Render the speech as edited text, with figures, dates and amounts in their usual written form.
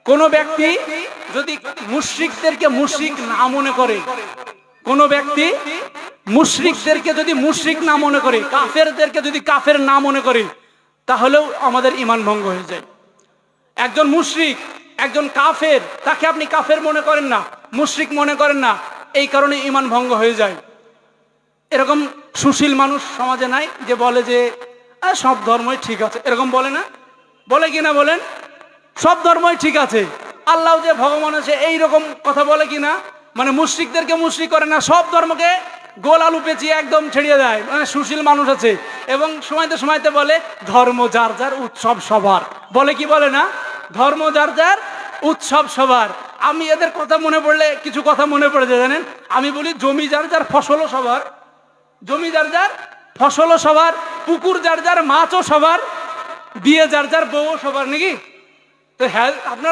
কোনো ব্যক্তি যদি মুশরিকদেরকে মুশরিক না মনে করে, কোনো ব্যক্তি মুশরিকদেরকে যদি মুশরিক না মনে করে, কাফেরদেরকে যদি কাফের না মনে করে, তাহলেও আমাদের ঈমান ভঙ্গ হয়ে যায়। একজন মুশরিক, একজন কাফের, তাকে আপনি কাফের মনে করেন না, মুশরিক মনে করেন না, এই কারণে ঈমান ভঙ্গ হয়ে যায়। এরকম সুশীল মানুষ সমাজে নাই যে বলে যে সব ধর্মই ঠিক আছে, এরকম বলে না? বলে কিনা বলেন? সব ধর্মই ঠিক আছে, আল্লাহ যে ভগবান আছে, এইরকম কথা বলে কিনা? মানে মুশরিকদেরকে মুশরিক করে না, সব ধর্মকে গোল আলু পেঁচিয়ে একদম ছেড়িয়ে দেয়। মানে সুশীল মানুষ আছে এবং সময়তে সময়তে বলে ধর্ম যার যার, উৎসব সবার। বলে কি বলে না? ধর্ম যার যার, উৎসব সবার। আমি এদের কথা মনে পড়লে কিছু কথা মনে পড়ে যায় জানেন। আমি বলি জমি যার যার, ফসলও সবার। জমি যার যার, ফসলও সবার। পুকুর যার যার, মাছও সবার। বিয়ে যার যার, বউও সবার, নাকি? তো হ্যাঁ, আপনার